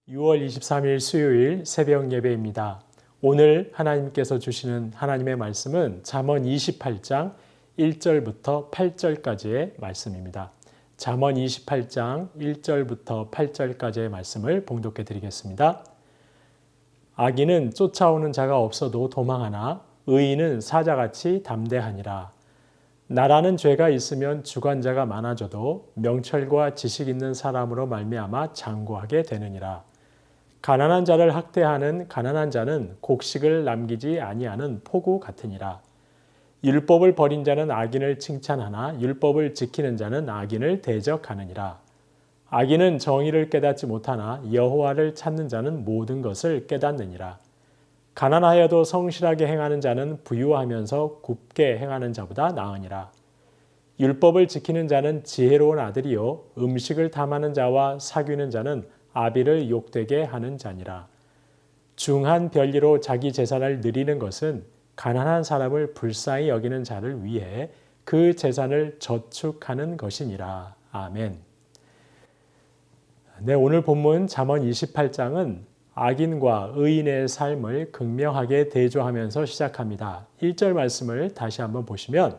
6월 23일 수요일 새벽 예배입니다. 오늘 하나님께서 주시는 하나님의 말씀은 잠언 28장 1절부터 8절까지의 말씀입니다. 잠언 28장 1절부터 8절까지의 말씀을 봉독해 드리겠습니다. 악인은 쫓아오는 자가 없어도 도망하나 의인은 사자같이 담대하니라. 나라는 죄가 있으면 주관자가 많아져도 명철과 지식 있는 사람으로 말미암아 장구하게 되느니라. 가난한 자를 학대하는 가난한 자는 곡식을 남기지 아니하는 포구 같으니라. 율법을 버린 자는 악인을 칭찬하나 율법을 지키는 자는 악인을 대적하느니라. 악인은 정의를 깨닫지 못하나 여호와를 찾는 자는 모든 것을 깨닫느니라. 가난하여도 성실하게 행하는 자는 부유하면서 굽게 행하는 자보다 나으니라. 율법을 지키는 자는 지혜로운 아들이요 음식을 탐하는 자와 사귀는 자는 아비를 욕되게 하는 자니라. 중한 별리로 자기 재산을 누리는 것은 가난한 사람을 불쌍히 여기는 자를 위해 그 재산을 저축하는 것이니라. 아멘. 네, 오늘 본문 잠언 28장은 악인과 의인의 삶을 극명하게 대조하면서 시작합니다. 1절 말씀을 다시 한번 보시면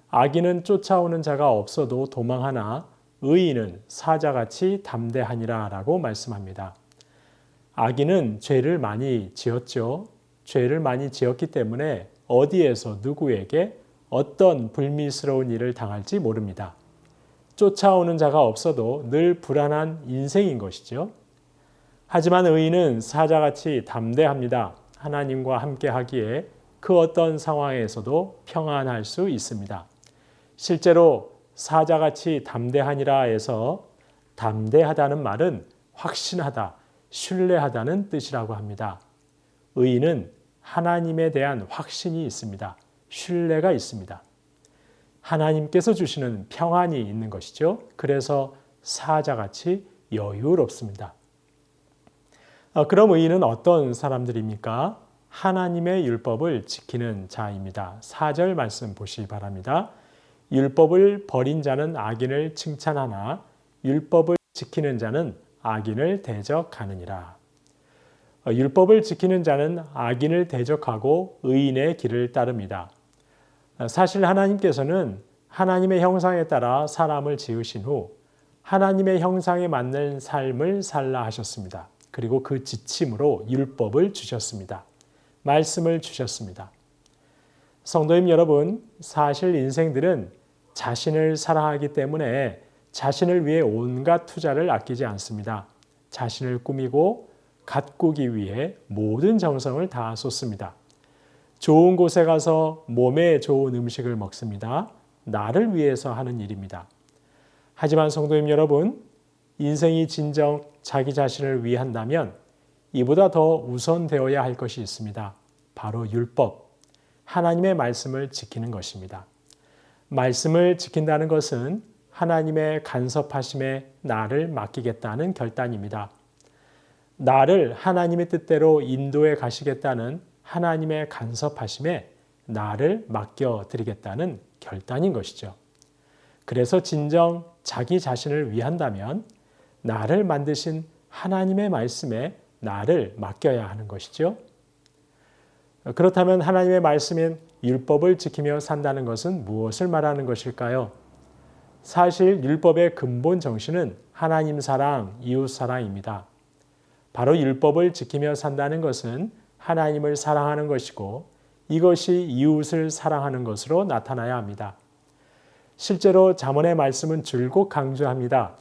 악인은 쫓아오는 자가 없어도 도망하나 의인은 사자같이 담대하니라 라고 말씀합니다. 악인은 죄를 많이 지었죠. 죄를 많이 지었기 때문에 어디에서 누구에게 어떤 불미스러운 일을 당할지 모릅니다. 쫓아오는 자가 없어도 늘 불안한 인생인 것이죠. 하지만 의인은 사자같이 담대합니다. 하나님과 함께 하기에 그 어떤 상황에서도 평안할 수 있습니다. 실제로 사자같이 담대하니라에서 담대하다는 말은 확신하다, 신뢰하다는 뜻이라고 합니다. 의인은 하나님에 대한 확신이 있습니다. 신뢰가 있습니다. 하나님께서 주시는 평안이 있는 것이죠. 그래서 사자같이 여유롭습니다. 그럼 의인은 어떤 사람들입니까? 하나님의 율법을 지키는 자입니다. 4절 말씀 보시기 바랍니다. 율법을 버린 자는 악인을 칭찬하나 율법을 지키는 자는 악인을 대적하느니라. 율법을 지키는 자는 악인을 대적하고 의인의 길을 따릅니다. 사실 하나님께서는 하나님의 형상에 따라 사람을 지으신 후 하나님의 형상에 맞는 삶을 살라 하셨습니다. 그리고 그 지침으로 율법을 주셨습니다. 말씀을 주셨습니다. 성도님 여러분, 사실 인생들은 자신을 사랑하기 때문에 자신을 위해 온갖 투자를 아끼지 않습니다. 자신을 꾸미고 가꾸기 위해 모든 정성을 다 쏟습니다. 좋은 곳에 가서 몸에 좋은 음식을 먹습니다. 나를 위해서 하는 일입니다. 하지만 성도님 여러분, 인생이 진정 자기 자신을 위한다면 이보다 더 우선되어야 할 것이 있습니다. 바로 율법, 하나님의 말씀을 지키는 것입니다. 말씀을 지킨다는 것은 하나님의 간섭하심에 나를 맡기겠다는 결단입니다. 나를 하나님의 뜻대로 인도해 가시겠다는 하나님의 간섭하심에 나를 맡겨드리겠다는 결단인 것이죠. 그래서 진정 자기 자신을 위한다면 나를 만드신 하나님의 말씀에 나를 맡겨야 하는 것이죠. 그렇다면 하나님의 말씀인 율법을 지키며 산다는 것은 무엇을 말하는 것일까요? 사실 율법의 근본 정신은 하나님 사랑, 이웃 사랑입니다. 바로 율법을 지키며 산다는 것은 하나님을 사랑하는 것이고 이것이 이웃을 사랑하는 것으로 나타나야 합니다. 실제로 잠언의 말씀은 줄곧 강조합니다.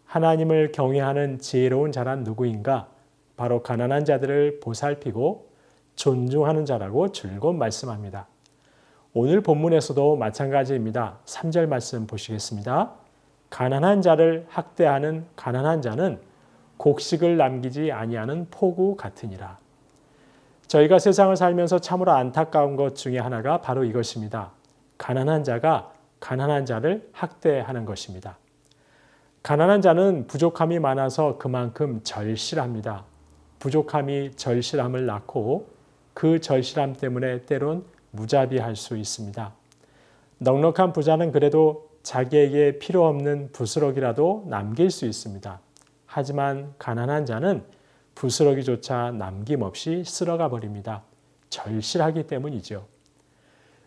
하나님을 경외하는 지혜로운 자란 누구인가? 바로 가난한 자들을 보살피고 존중하는 자라고 줄곧 말씀합니다. 오늘 본문에서도 마찬가지입니다. 3절 말씀 보시겠습니다. 가난한 자를 학대하는 가난한 자는 곡식을 남기지 아니하는 포구 같으니라. 저희가 세상을 살면서 참으로 안타까운 것 중에 하나가 바로 이것입니다. 가난한 자가 가난한 자를 학대하는 것입니다. 가난한 자는 부족함이 많아서 그만큼 절실합니다. 부족함이 절실함을 낳고 그 절실함 때문에 때론 무자비할 수 있습니다. 넉넉한 부자는 그래도 자기에게 필요 없는 부스러기라도 남길 수 있습니다. 하지만 가난한 자는 부스러기조차 남김없이 쓸어가 버립니다. 절실하기 때문이죠.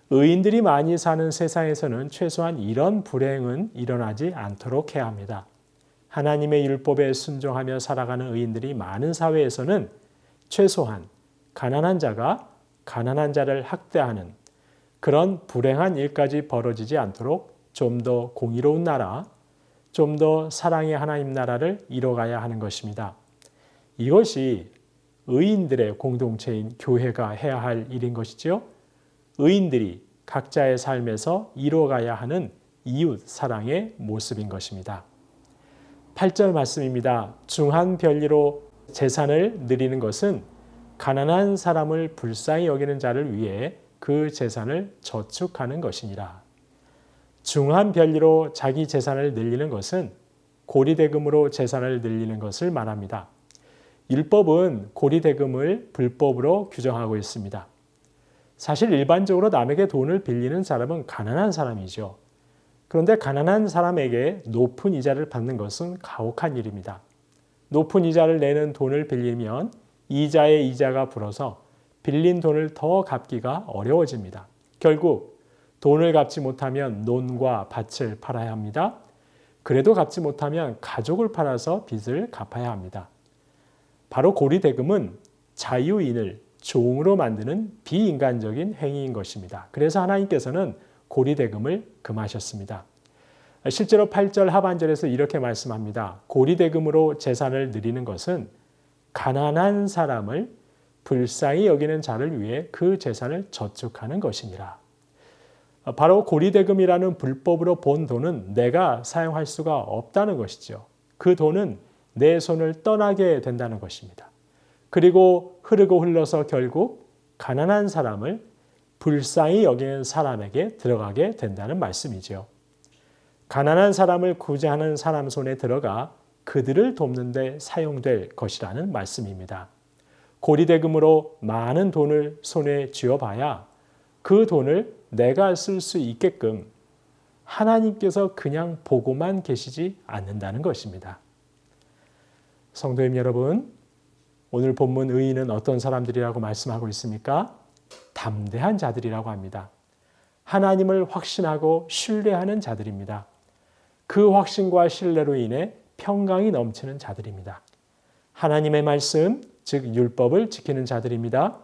의인들이 많이 사는 세상에서는 최소한 이런 불행은 일어나지 않도록 해야 합니다. 하나님의 율법에 순종하며 살아가는 의인들이 많은 사회에서는 최소한 가난한 자가 가난한 자를 학대하는 그런 불행한 일까지 벌어지지 않도록 좀 더 공의로운 나라, 좀 더 사랑의 하나님 나라를 이뤄가야 하는 것입니다. 이것이 의인들의 공동체인 교회가 해야 할 일인 것이지요. 의인들이 각자의 삶에서 이뤄가야 하는 이웃 사랑의 모습인 것입니다. 8절 말씀입니다. 중한 별리로 재산을 늘리는 것은 가난한 사람을 불쌍히 여기는 자를 위해 그 재산을 저축하는 것이니라. 중한 별리로 자기 재산을 늘리는 것은 고리대금으로 재산을 늘리는 것을 말합니다. 율법은 고리대금을 불법으로 규정하고 있습니다. 사실 일반적으로 남에게 돈을 빌리는 사람은 가난한 사람이죠. 그런데 가난한 사람에게 높은 이자를 받는 것은 가혹한 일입니다. 높은 이자를 내는 돈을 빌리면 이자의 이자가 불어서 빌린 돈을 더 갚기가 어려워집니다. 결국 돈을 갚지 못하면 논과 밭을 팔아야 합니다. 그래도 갚지 못하면 가족을 팔아서 빚을 갚아야 합니다. 바로 고리대금은 자유인을 종으로 만드는 비인간적인 행위인 것입니다. 그래서 하나님께서는 고리대금을 금하셨습니다. 실제로 8절 하반절에서 이렇게 말씀합니다. 고리대금으로 재산을 늘리는 것은 가난한 사람을 불쌍히 여기는 자를 위해 그 재산을 저축하는 것이니라. 바로 고리대금이라는 불법으로 본 돈은 내가 사용할 수가 없다는 것이죠. 그 돈은 내 손을 떠나게 된다는 것입니다. 그리고 흐르고 흘러서 결국 가난한 사람을 불쌍히 여기는 사람에게 들어가게 된다는 말씀이죠. 가난한 사람을 구제하는 사람 손에 들어가 그들을 돕는 데 사용될 것이라는 말씀입니다. 고리대금으로 많은 돈을 손에 쥐어봐야 그 돈을 내가 쓸 수 있게끔 하나님께서 그냥 보고만 계시지 않는다는 것입니다. 성도님 여러분, 오늘 본문 의인은 어떤 사람들이라고 말씀하고 있습니까? 담대한 자들이라고 합니다. 하나님을 확신하고 신뢰하는 자들입니다. 그 확신과 신뢰로 인해 평강이 넘치는 자들입니다. 하나님의 말씀, 즉 율법을 지키는 자들입니다.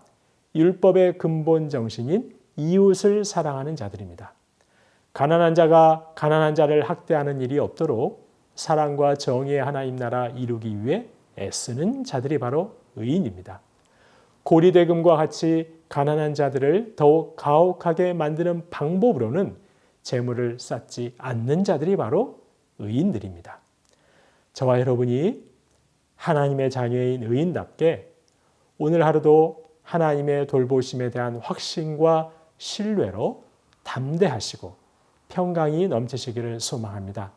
율법의 근본 정신인 이웃을 사랑하는 자들입니다. 가난한 자가 가난한 자를 학대하는 일이 없도록 사랑과 정의의 하나님 나라 이루기 위해 애쓰는 자들이 바로 의인입니다. 고리대금과 같이 가난한 자들을 더욱 가혹하게 만드는 방법으로는 재물을 쌓지 않는 자들이 바로 의인들입니다. 저와 여러분이 하나님의 자녀인 의인답게 오늘 하루도 하나님의 돌보심에 대한 확신과 신뢰로 담대하시고 평강이 넘치시기를 소망합니다.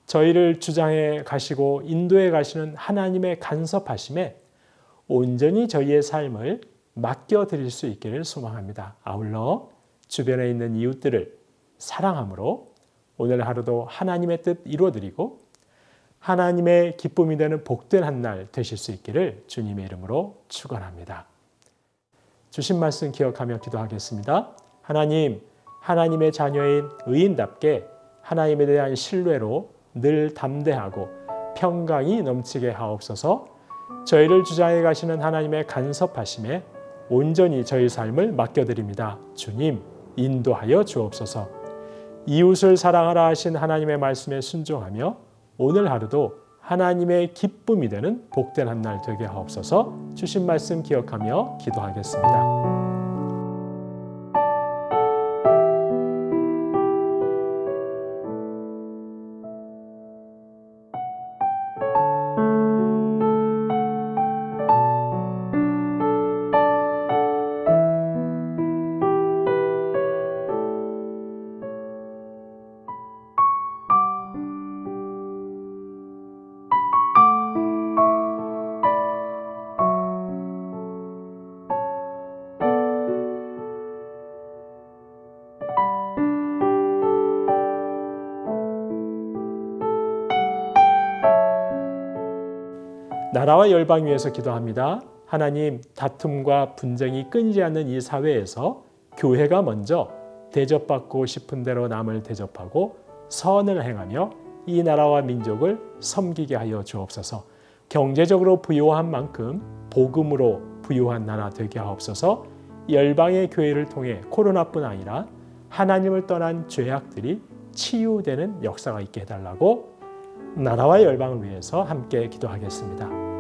저희를 주장해 가시고 인도해 가시는 하나님의 간섭하심에 온전히 저희의 삶을 맡겨드릴 수 있기를 소망합니다. 아울러 주변에 있는 이웃들을 사랑함으로 오늘 하루도 하나님의 뜻 이루어드리고 하나님의 기쁨이 되는 복된 한 날 되실 수 있기를 주님의 이름으로 축원합니다. 주신 말씀 기억하며 기도하겠습니다. 하나님, 하나님의 자녀인 의인답게 하나님에 대한 신뢰로 늘 담대하고 평강이 넘치게 하옵소서. 저희를 주장해 가시는 하나님의 간섭하심에 온전히 저희 삶을 맡겨드립니다. 주님, 인도하여 주옵소서. 이웃을 사랑하라 하신 하나님의 말씀에 순종하며 오늘 하루도 하나님의 기쁨이 되는 복된 한 날 되게 하옵소서. 주신 말씀 기억하며 기도하겠습니다. 나라와 열방 위해서 기도합니다. 하나님, 다툼과 분쟁이 끊이지 않는 이 사회에서 교회가 먼저 대접받고 싶은 대로 남을 대접하고 선을 행하며 이 나라와 민족을 섬기게 하여 주옵소서. 경제적으로 부유한 만큼 복음으로 부유한 나라 되게 하옵소서. 열방의 교회를 통해 코로나뿐 아니라 하나님을 떠난 죄악들이 치유되는 역사가 있게 해달라고 나라와 열방을 위해서 함께 기도하겠습니다.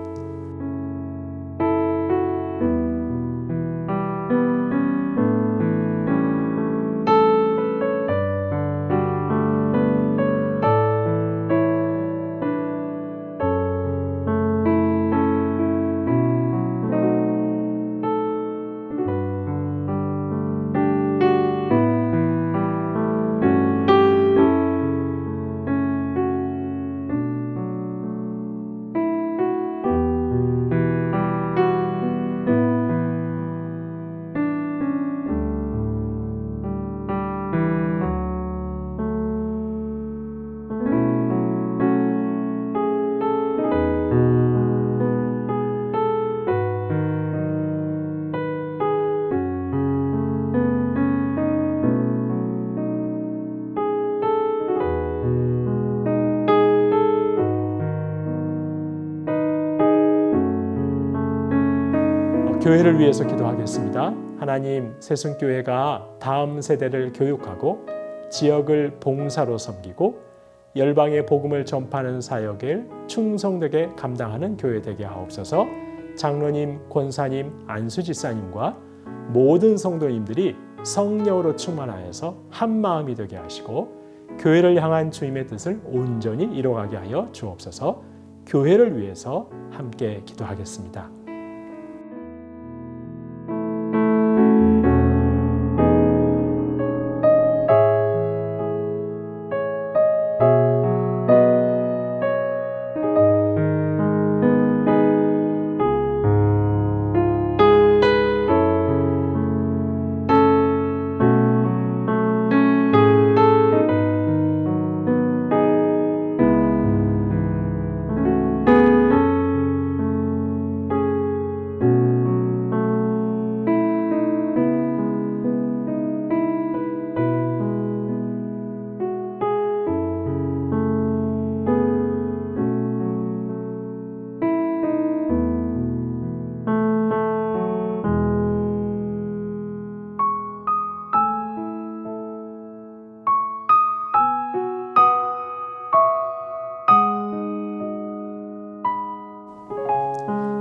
교회를 위해서 기도하겠습니다. 하나님, 새순교회가 다음 세대를 교육하고 지역을 봉사로 섬기고 열방의 복음을 전파하는 사역을 충성되게 감당하는 교회 되게 하옵소서. 장로님, 권사님, 안수집사님과 모든 성도님들이 성령으로 충만하여서 한 마음이 되게 하시고 교회를 향한 주님의 뜻을 온전히 이루어가게 하여 주옵소서. 교회를 위해서 함께 기도하겠습니다.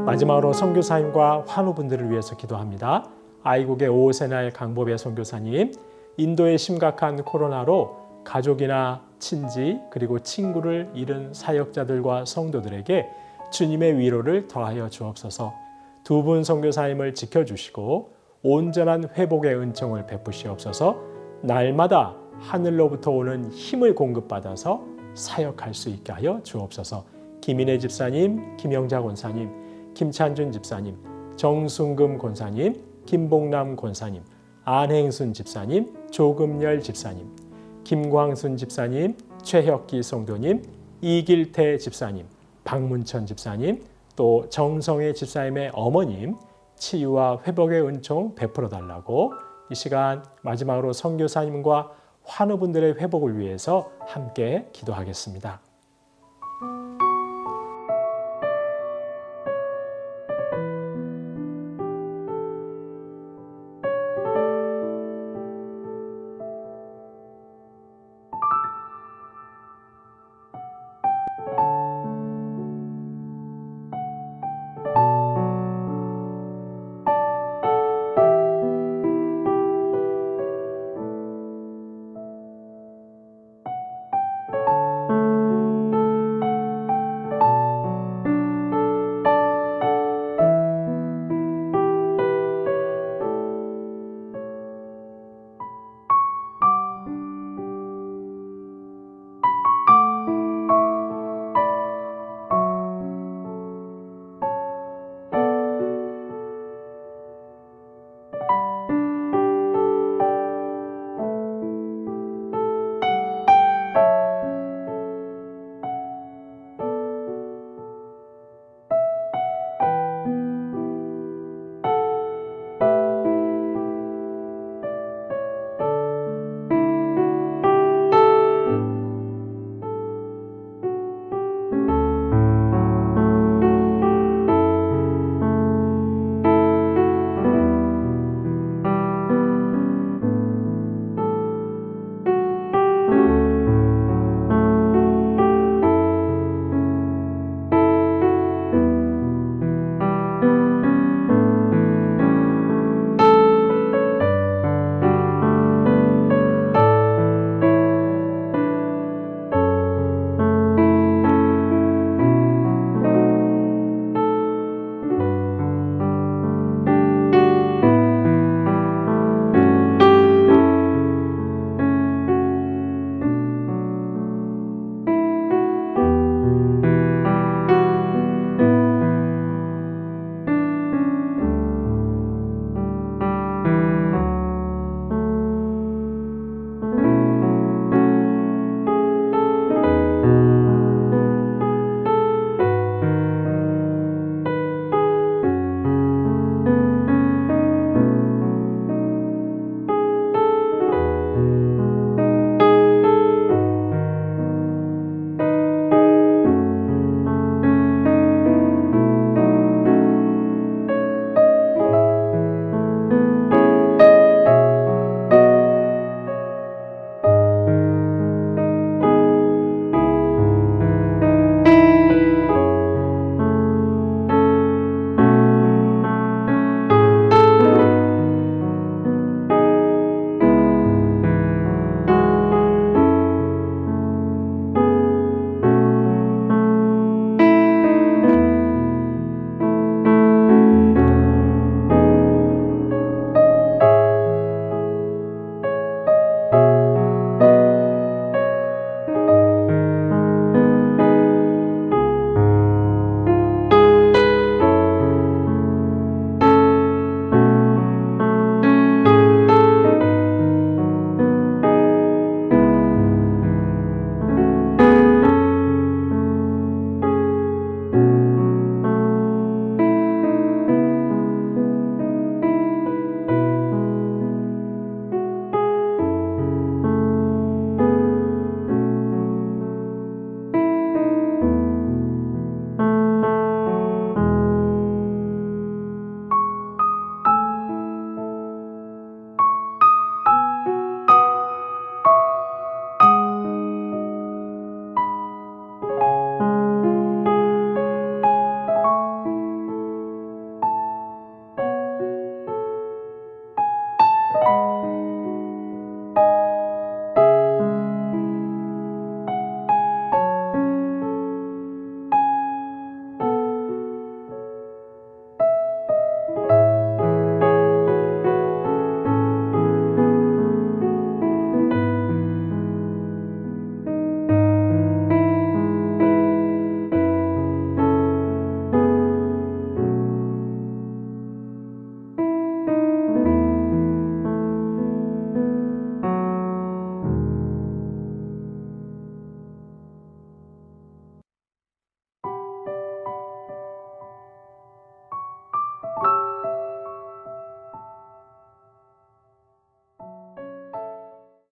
마지막으로 선교사님과 환우분들을 위해서 기도합니다. 아이국의 오세날 강보배 선교사님, 인도의 심각한 코로나로 가족이나 친지 그리고 친구를 잃은 사역자들과 성도들에게 주님의 위로를 더하여 주옵소서. 두 분 선교사님을 지켜주시고 온전한 회복의 은총을 베푸시옵소서. 날마다 하늘로부터 오는 힘을 공급받아서 사역할 수 있게 하여 주옵소서. 김인혜 집사님, 김영자 권사님, 김찬준 집사님, 정순금 권사님, 김봉남 권사님, 안행순 집사님, 조금열 집사님, 김광순 집사님, 최혁기 성도님, 이길태 집사님, 박문천 집사님, 또 정성혜 집사님의 어머님 치유와 회복의 은총 베풀어 달라고 이 시간 마지막으로 선교사님과 환우분들의 회복을 위해서 함께 기도하겠습니다.